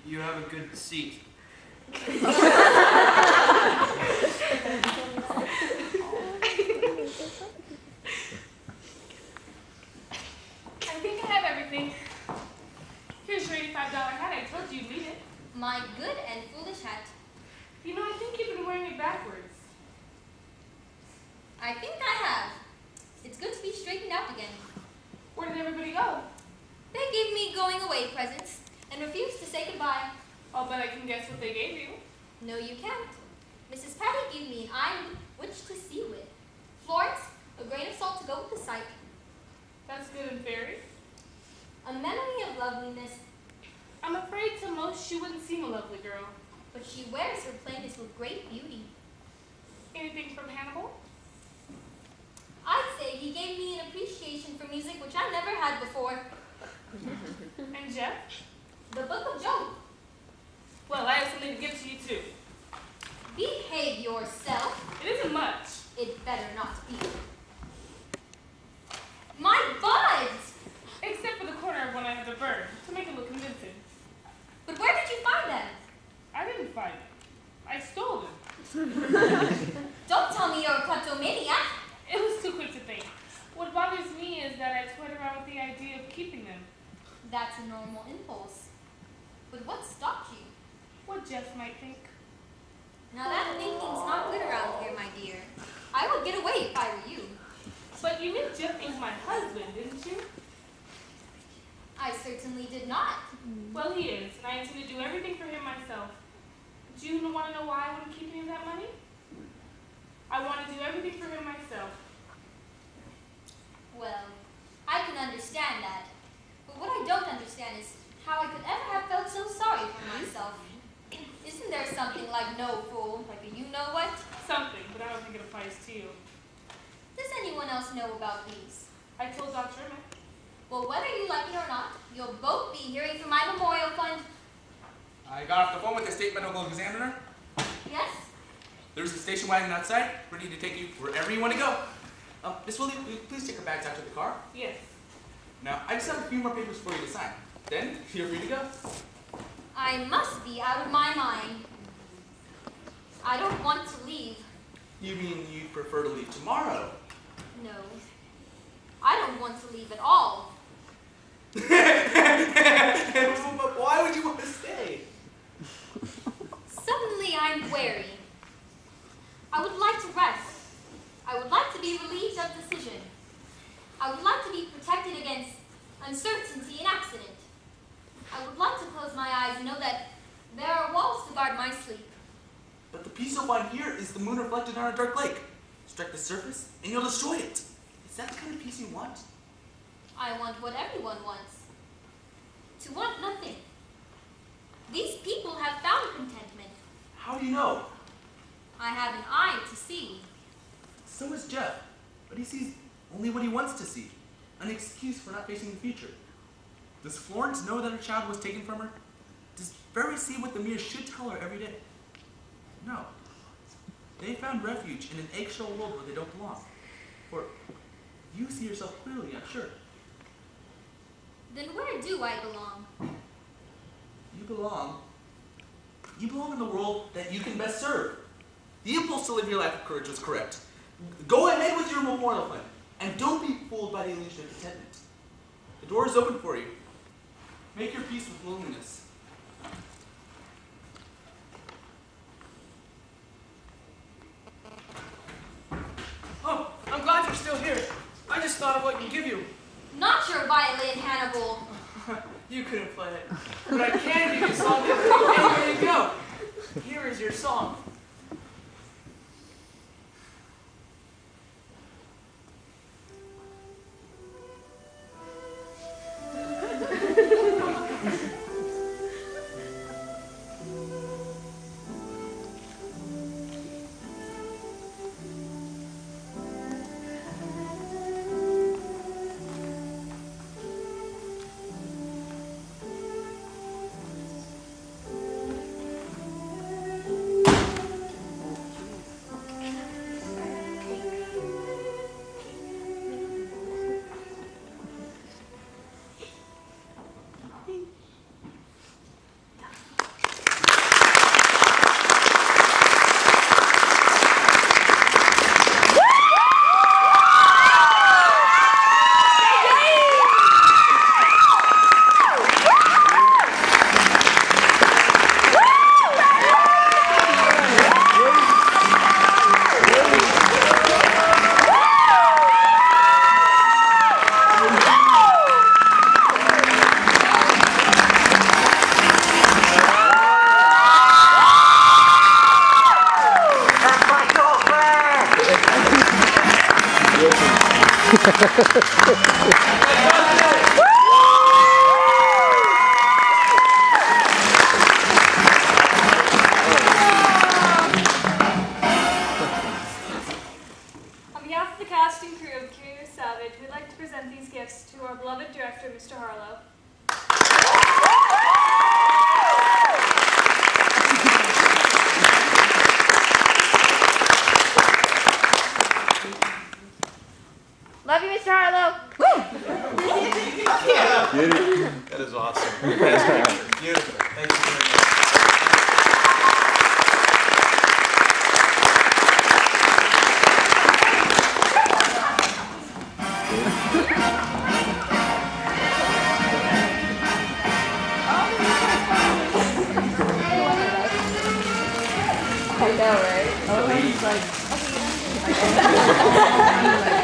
You have a good seat. I think I have everything. Here's your $85 hat. I told you you'd need it. My good and foolish hat. You know, I think you've been wearing it backwards. I think I have. It's good to be straightened out again. Where did everybody go? They gave me going away presents and refused to say goodbye. I'll bet I can guess what they gave you. No, you can't. Mrs. Paddy gave me an island which to see with. Florence, a grain of salt to go with the sight. That's good and fairy. A memory of loveliness. I'm afraid to most she wouldn't seem a lovely girl. But she wears her plainness with great beauty. Anything from Hannibal? I'd say he gave me an appreciation for music which I never had before. And Jeff? The Book of Job. Well, I have something to give to you too. Behave yourself. It isn't much. It better not be. My buds! Except for the corner of one I had to burn, to make it look convincing. But where did you find them? I didn't find them. I stole them. Don't tell me you're a kleptomaniac. It was too quick to think. What bothers me is that I toyed around with the idea of keeping them. That's a normal impulse. But what stopped you? What Jeff might think. Now that thinking's not good around here, my dear. I would get away if I were you. But you knew Jeff was my husband, didn't you? I certainly did not. Well, he is, and I intend to do everything for him myself. Do you want to know why I wouldn't keep any of that money? I want to do everything for him myself. Well, I can understand that. But what I don't understand is how I could ever have felt so sorry for myself. Isn't there something like no fool, like a you-know-what? Something, but I don't think it applies to you. Does anyone else know about these? I told Dr. Emmett. Well, whether you like it or not, you'll both be hearing from my memorial fund. I got off the phone with the state medical examiner. Yes? There's a station wagon outside, ready to take you wherever you want to go. Miss Willie, will you please take your bags out to the car? Yes. Now, I just have a few more papers for you to sign. Then, you're free to go. I must be out of my mind. I don't want to leave. You mean you prefer to leave tomorrow? No. I don't want to leave at all. But why would you want to stay? Suddenly I'm wary. I would like to rest. I would like to be relieved of decision. I would like to be protected against uncertainty and accident. I would like to close my eyes and know that there are walls to guard my sleep. But the peace you'll find here is the moon reflected on a dark lake. Strike the surface, and you'll destroy it. Is that the kind of peace you want? I want what everyone wants. To want nothing. These people have found contentment. How do you know? I have an eye to see. So is Jeff, but he sees only what he wants to see. An excuse for not facing the future. Does Florence know that her child was taken from her? Does Fariy see what the mirror should tell her every day? No. They found refuge in an eggshell world where they don't belong. For you see yourself clearly, I'm sure. Then where do I belong? You belong in the world that you can best serve. The impulse to live your life of courage was correct. Go ahead with your memorial fund, and don't be fooled by the illusion of contentment. The door is open for you. Make your peace with loneliness. Oh, I'm glad you're still here. I just thought of what can give you. Not your violin, Hannibal. You couldn't play it. But I can give you a song that will take you anywhere you go. Here is your song. On behalf of the cast and crew of Curious Savage, we'd like to present these gifts to our beloved director, Mr. Harlow. Love you, Mr. Harlow. Woo! That is awesome. Beautiful. Thank you very much. I know, right? Oh, he's like...